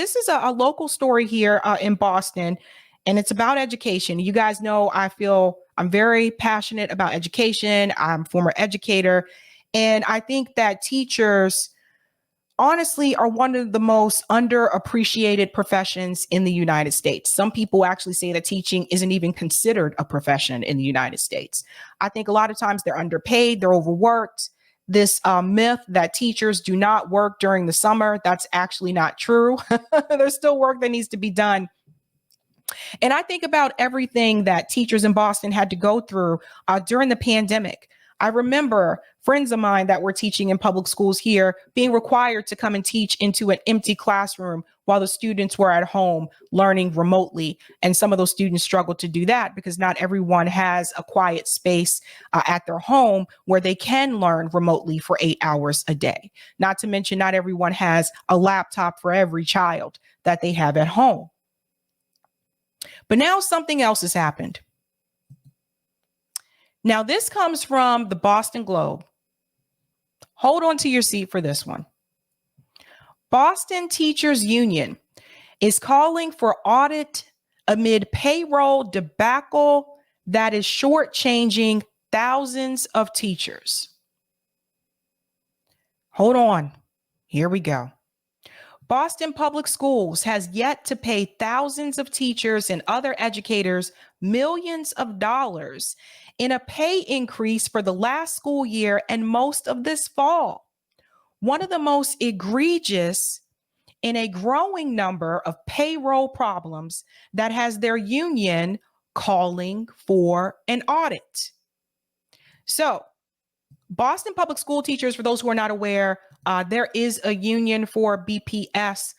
this is a local story here in Boston, and it's about education. You guys know I'm very passionate about education. I'm a former educator, and I think that teachers honestly are one of the most underappreciated professions in the United States. Some people actually say that teaching isn't even considered a profession in the United States. I think a lot of times they're underpaid, they're overworked. This myth that teachers do not work during the summer, that's actually not true. There's still work that needs to be done. And I think about everything that teachers in Boston had to go through during the pandemic. I remember friends of mine that were teaching in public schools here being required to come and teach into an empty classroom while the students were at home learning remotely. And some of those students struggled to do that because not everyone has a quiet space at their home where they can learn remotely for 8 hours a day. Not to mention, not everyone has a laptop for every child that they have at home. But now something else has happened. Now, this comes from the Boston Globe. Hold on to your seat for this one. Boston Teachers Union is calling for audit amid payroll debacle that is shortchanging thousands of teachers. Hold on. Here we go. Boston Public Schools has yet to pay thousands of teachers and other educators millions of dollars in a pay increase for the last school year and most of this fall. One of the most egregious in a growing number of payroll problems that has their union calling for an audit. So, Boston Public School teachers, for those who are not aware, there is a union for BPS.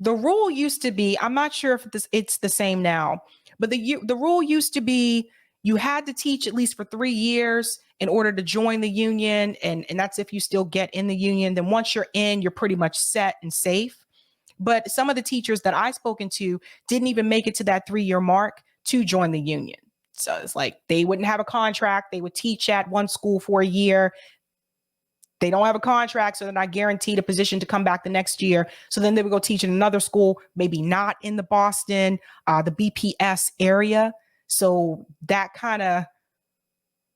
The rule used to be, I'm not sure if it's the same now, but the rule used to be you had to teach at least for 3 years in order to join the union. And that's if you still get in the union. Then once you're in, you're pretty much set and safe. But some of the teachers that I've spoken to didn't even make it to that 3-year mark to join the union. So it's like they wouldn't have a contract. They would teach at one school for a year. They don't have a contract, so they're not guaranteed a position to come back the next year. So then they would go teach in another school, maybe not in the Boston, the BPS area. So that kind of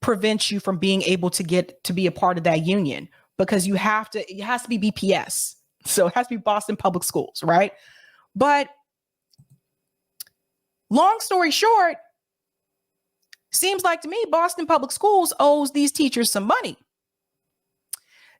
prevents you from being able to get to be a part of that union because it has to be BPS. So it has to be Boston Public Schools, right? But long story short, seems like to me, Boston Public Schools owes these teachers some money.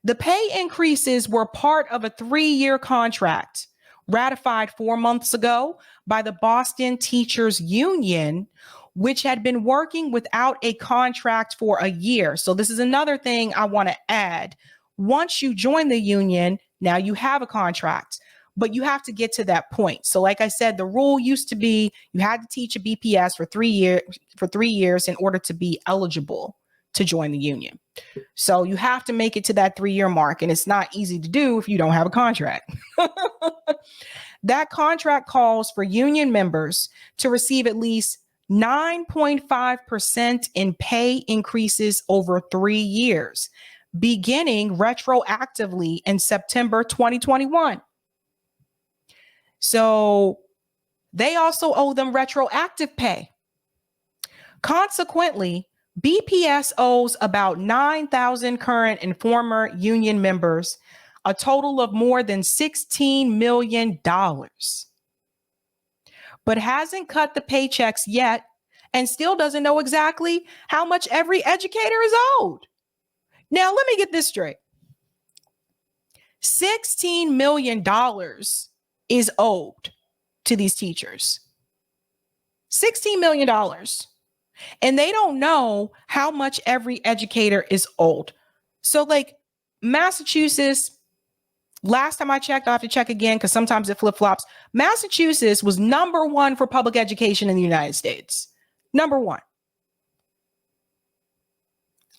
The pay increases were part of a 3-year contract ratified 4 months ago by the Boston Teachers Union, which had been working without a contract for a year. So this is another thing I want to add. Once you join the union, now you have a contract, but you have to get to that point. So like I said, the rule used to be you had to teach a BPS for 3 years in order to be eligible to join the union. So you have to make it to that 3-year mark, and it's not easy to do if you don't have a contract. That contract calls for union members to receive at least 9.5% in pay increases over 3 years, beginning retroactively in September 2021. So they also owe them retroactive pay. Consequently, BPS owes about 9,000 current and former union members a total of more than $16 million, but hasn't cut the paychecks yet and still doesn't know exactly how much every educator is owed. Now, let me get this straight. $16 million is owed to these teachers. $16 million. And they don't know how much every educator is owed. So like Massachusetts, last time I checked, I have to check again because sometimes it flip-flops. Massachusetts was number 1 for public education in the United States. Number 1.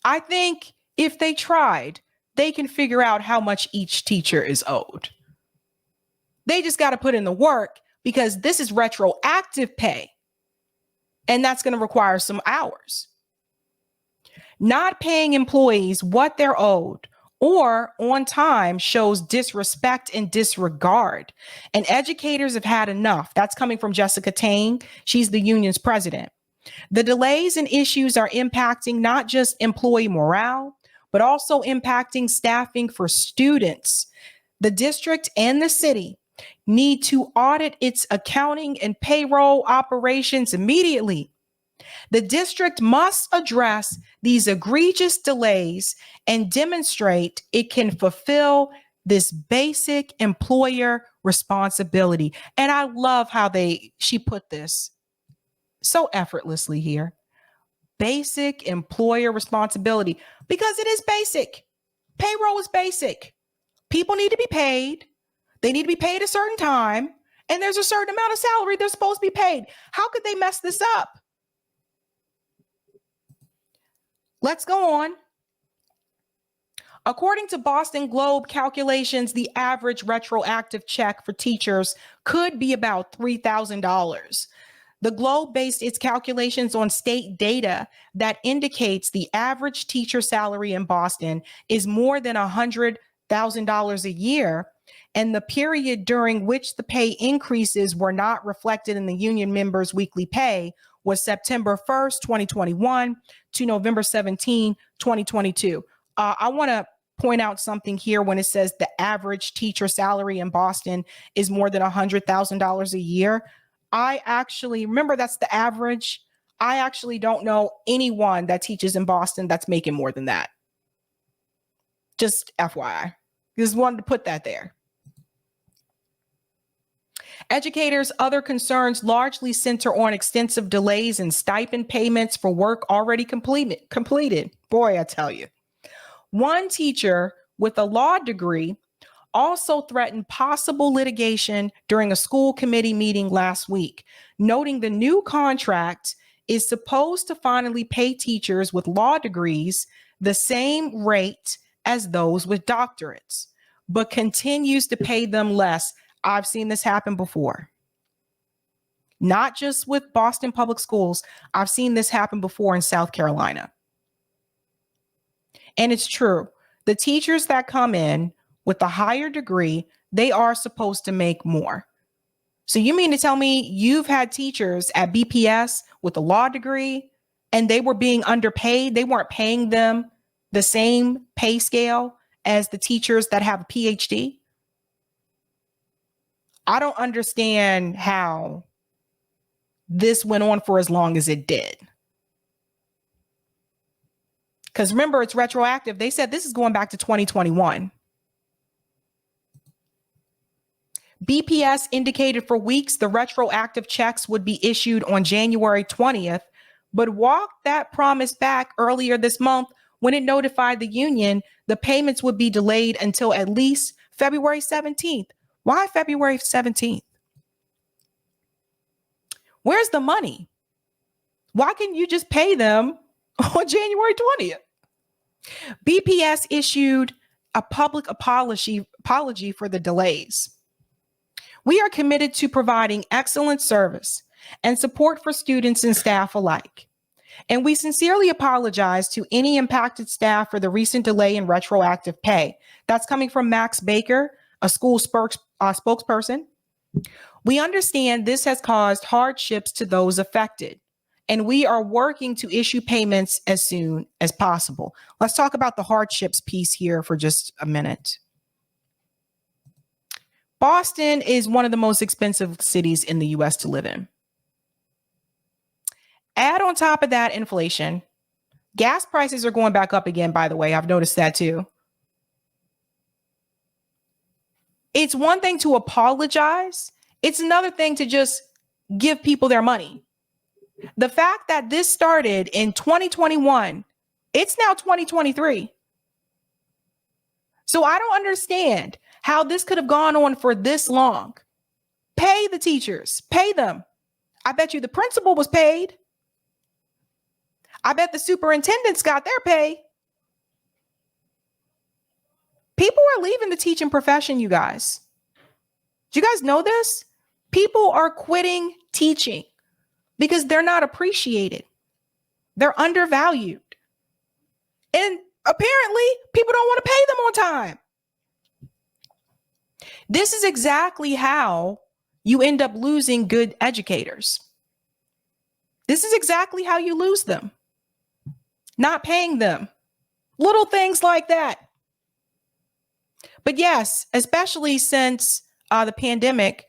I think if they tried, they can figure out how much each teacher is owed. They just got to put in the work because this is retroactive pay. And that's going to require some hours. Not paying employees what they're owed or on time shows disrespect and disregard. And educators have had enough. That's coming from Jessica Tang. She's the union's president. The delays and issues are impacting not just employee morale, but also impacting staffing for students. The district and the city need to audit its accounting and payroll operations immediately. The district must address these egregious delays and demonstrate it can fulfill this basic employer responsibility. And I love how she put this so effortlessly here. Basic employer responsibility, because it is basic. Payroll is basic. People need to be paid. They need to be paid a certain time, and there's a certain amount of salary they're supposed to be paid. How could they mess this up? Let's go on. According to Boston Globe calculations, the average retroactive check for teachers could be about $3,000. The Globe based its calculations on state data that indicates the average teacher salary in Boston is more than $100,000 a year, and the period during which the pay increases were not reflected in the union members' weekly pay was September 1st, 2021 to November 17, 2022. I want to point out something here when it says the average teacher salary in Boston is more than $100,000 a year. I actually remember that's the average. I actually don't know anyone that teaches in Boston that's making more than that. Just FYI. Just wanted to put that there. Educators' other concerns largely center on extensive delays in stipend payments for work already completed. Boy, I tell you. One teacher with a law degree also threatened possible litigation during a school committee meeting last week, noting the new contract is supposed to finally pay teachers with law degrees the same rate as those with doctorates, but continues to pay them less. I've seen this happen before. Not just with Boston Public Schools. I've seen this happen before in South Carolina. And it's true. The teachers that come in with a higher degree, they are supposed to make more. So you mean to tell me you've had teachers at BPS with a law degree and they were being underpaid? They weren't paying them the same pay scale as the teachers that have a PhD? I don't understand how this went on for as long as it did. Because remember, it's retroactive. They said this is going back to 2021. BPS indicated for weeks the retroactive checks would be issued on January 20th, but walked that promise back earlier this month when it notified the union the payments would be delayed until at least February 17th. Why February 17th? Where's the money? Why can't you just pay them on January 20th? BPS issued a public apology for the delays. We are committed to providing excellent service and support for students and staff alike. And we sincerely apologize to any impacted staff for the recent delay in retroactive pay. That's coming from Max Baker, a school spokesperson. We understand this has caused hardships to those affected, and we are working to issue payments as soon as possible. Let's talk about the hardships piece here for just a minute. Boston is one of the most expensive cities in the US to live in. Add on top of that inflation. Gas prices are going back up again, by the way. I've noticed that too. It's one thing to apologize. It's another thing to just give people their money. The fact that this started in 2021, it's now 2023. So I don't understand how this could have gone on for this long. Pay the teachers, pay them. I bet you the principal was paid. I bet the superintendents got their pay. People are leaving the teaching profession, you guys. Do you guys know this? People are quitting teaching because they're not appreciated. They're undervalued. And Apparently, people don't want to pay them on time. This is exactly how you end up losing good educators. This is exactly how you lose them. Not paying them. Little things like that. But yes, especially since the pandemic,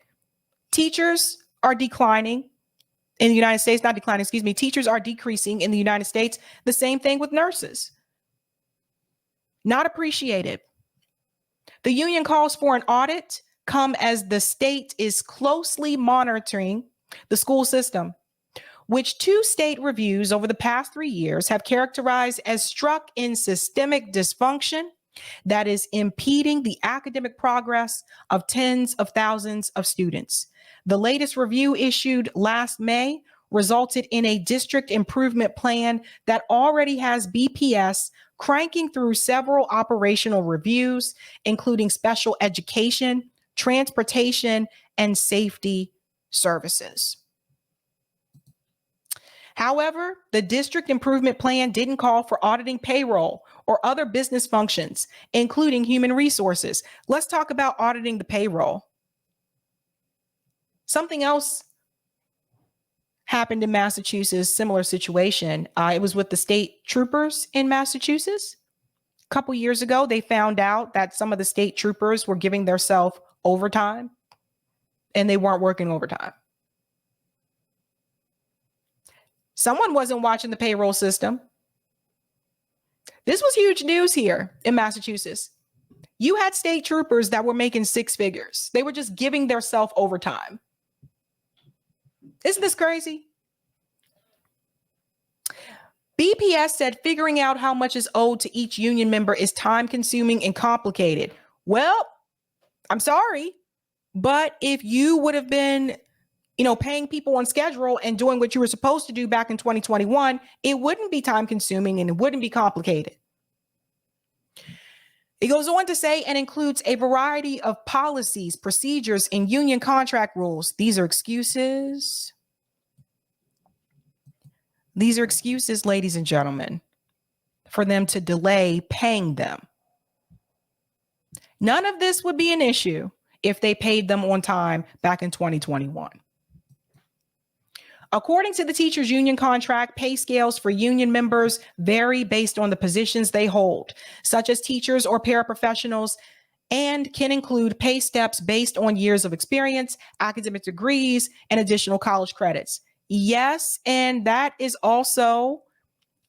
teachers are declining in the United States, not declining, excuse me, teachers are decreasing in the United States. The same thing with nurses. Not appreciated. The union calls for an audit come as the state is closely monitoring the school system, which 2 state reviews over the past 3 years have characterized as struck in systemic dysfunction that is impeding the academic progress of tens of thousands of students. The latest review issued last May resulted in a district improvement plan that already has BPS cranking through several operational reviews, including special education, transportation, and safety services. However, the district improvement plan didn't call for auditing payroll or other business functions, including human resources. Let's talk about auditing the payroll. Something else happened in Massachusetts, similar situation. It was with the state troopers in Massachusetts. A couple years ago, they found out that some of the state troopers were giving themselves overtime and they weren't working overtime. Someone wasn't watching the payroll system. This was huge news here in Massachusetts. You had state troopers that were making 6 figures. They were just giving themselves overtime. Isn't this crazy? BPS said figuring out how much is owed to each union member is time consuming and complicated. Well, I'm sorry, but if you would have been paying people on schedule and doing what you were supposed to do back in 2021, it wouldn't be time consuming and it wouldn't be complicated. It goes on to say, and includes a variety of policies, procedures, and union contract rules. These are excuses. These are excuses, ladies and gentlemen, for them to delay paying them. None of this would be an issue if they paid them on time back in 2021. According to the teachers union contract, pay scales for union members vary based on the positions they hold, such as teachers or paraprofessionals, and can include pay steps based on years of experience, academic degrees, and additional college credits. Yes, and that is also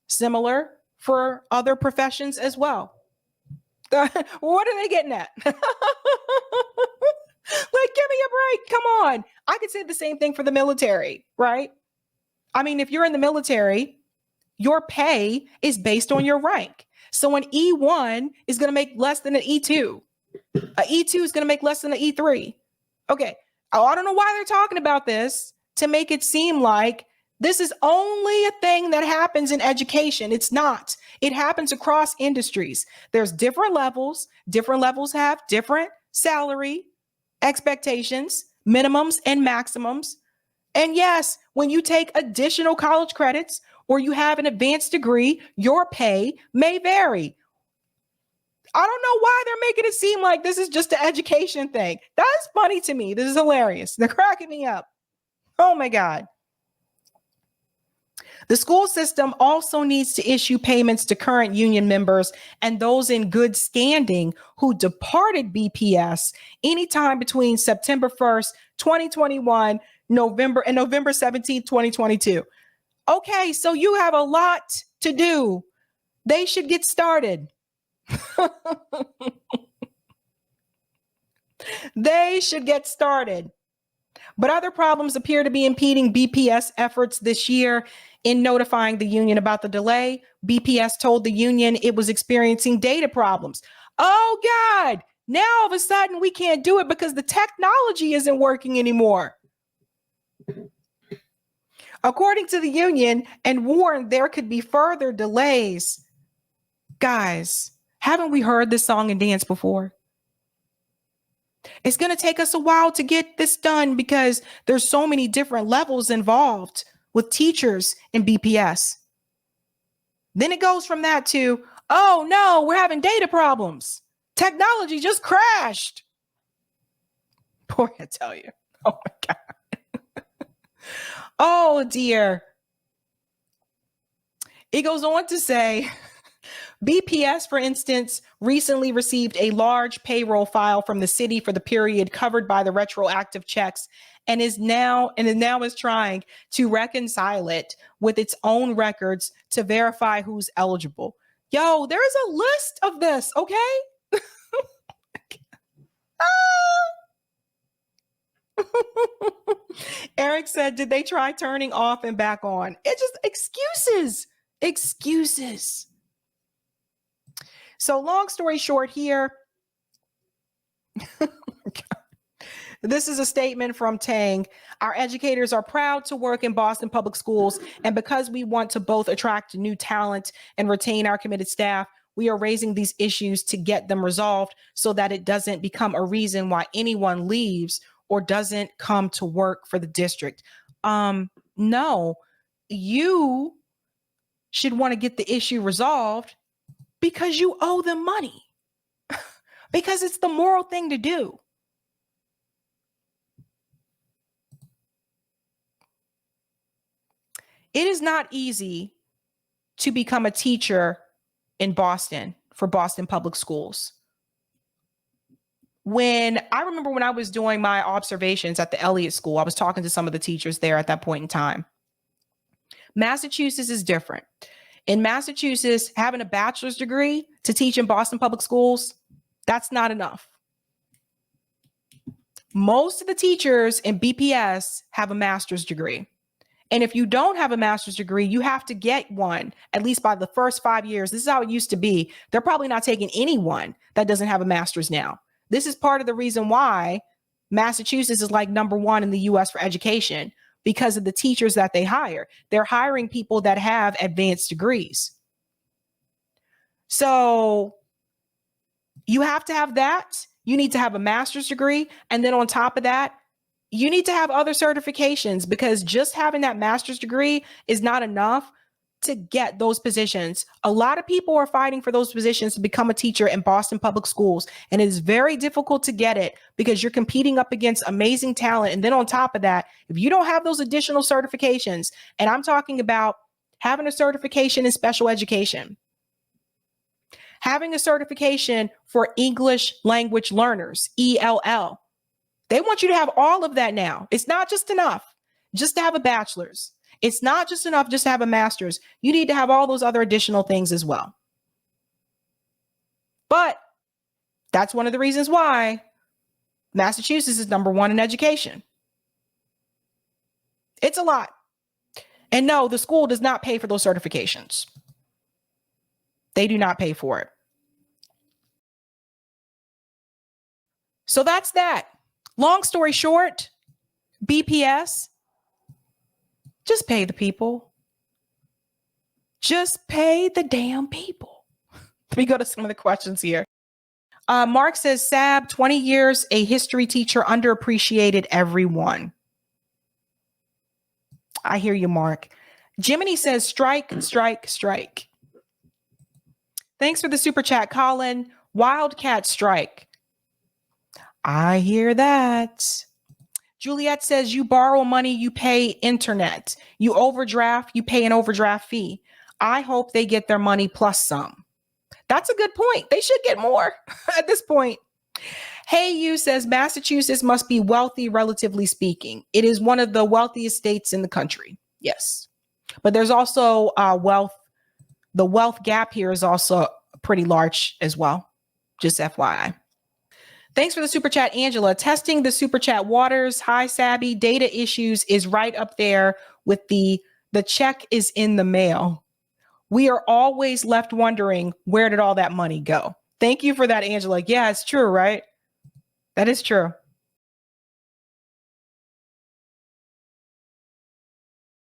similar for other professions as well. What are they getting at? Like, give me a break. Come on. I could say the same thing for the military, right? I mean, if you're in the military, your pay is based on your rank. So an E1 is going to make less than an E2. An E2 is going to make less than an E3. Okay. Oh, I don't know why they're talking about this to make it seem like this is only a thing that happens in education. It's not. It happens across industries. There's different levels. Different levels have different salary expectations, minimums and maximums. And yes, when you take additional college credits or you have an advanced degree, your pay may vary. I don't know why they're making it seem like this is just an education thing. That's funny to me. This is hilarious. They're cracking me up. Oh my God. The school system also needs to issue payments to current union members and those in good standing who departed BPS anytime between September 1st, 2021, November 17th, 2022. Okay, so you have a lot to do. They should get started. They should get started. But other problems appear to be impeding BPS efforts this year. In notifying the union about the delay, BPS told the union it was experiencing data problems. Oh God, now all of a sudden we can't do it because the technology isn't working anymore. According to the union, and warned there could be further delays. Guys, haven't we heard this song and dance before? It's going to take us a while to get this done because there's so many different levels involved with teachers in BPS. Then it goes from that to, Oh no, we're having data problems. Technology just crashed. Boy, I tell you. Oh my God. Oh dear. It goes on to say, BPS, for instance, recently received a large payroll file from the city for the period covered by the retroactive checks and is now is trying to reconcile it with its own records to verify who's eligible. Yo, there is a list of this, okay? Eric said, did they try turning off and back on? It's just excuses. So long story short here, this is a statement from Tang. Our educators are proud to work in Boston Public Schools, and because we want to both attract new talent and retain our committed staff, we are raising these issues to get them resolved so that it doesn't become a reason why anyone leaves or doesn't come to work for the district. No, you should want to get the issue resolved because you owe them money, because it's the moral thing to do. It is not easy to become a teacher in Boston for Boston Public Schools. I remember when I was doing my observations at the Elliott School, I was talking to some of the teachers there at that point in time. Massachusetts is different. In Massachusetts, having a bachelor's degree to teach in Boston Public Schools, that's not enough. Most of the teachers in BPS have a master's degree. And if you don't have a master's degree, you have to get one at least by the first 5 years. This is how it used to be. They're probably not taking anyone that doesn't have a master's now. This is part of the reason why Massachusetts is like number one in the US for education, because of the teachers that they hire. They're hiring people that have advanced degrees. So you have to have that. You need to have a master's degree. And then on top of that, you need to have other certifications, because just having that master's degree is not enough to get those positions. A lot of people are fighting for those positions to become a teacher in Boston Public Schools, and it is very difficult to get it because you're competing up against amazing talent. And then on top of that, if you don't have those additional certifications, and I'm talking about having a certification in special education, having a certification for English language learners, ELL, they want you to have all of that now. It's not just enough just to have a bachelor's. It's not just enough just to have a master's. You need to have all those other additional things as well. But that's one of the reasons why Massachusetts is number one in education. It's a lot. And no, the school does not pay for those certifications. They do not pay for it. So that's that. Long story short, BPS, just pay the people. Just pay the damn people. Let me go to some of the questions here. Mark says, Sab, 20 years, a history teacher, underappreciated everyone. I hear you, Mark. Jiminy says, strike, strike, strike. Thanks for the super chat, Colin. Wildcat strike. I hear that. Juliet says, you borrow money, you pay internet. You overdraft, you pay an overdraft fee. I hope they get their money plus some. That's a good point. They should get more at this point. Hey, you says, Massachusetts must be wealthy, relatively speaking. It is one of the wealthiest states in the country. Yes. But there's also wealth. The wealth gap here is also pretty large as well. Just FYI. Thanks for the super chat, Angela. Testing the super chat waters. Hi, Sabby. Data issues is right up there with the check is in the mail. We are always left wondering, where did all that money go? Thank you for that, Angela. Yeah, it's true, right? That is true.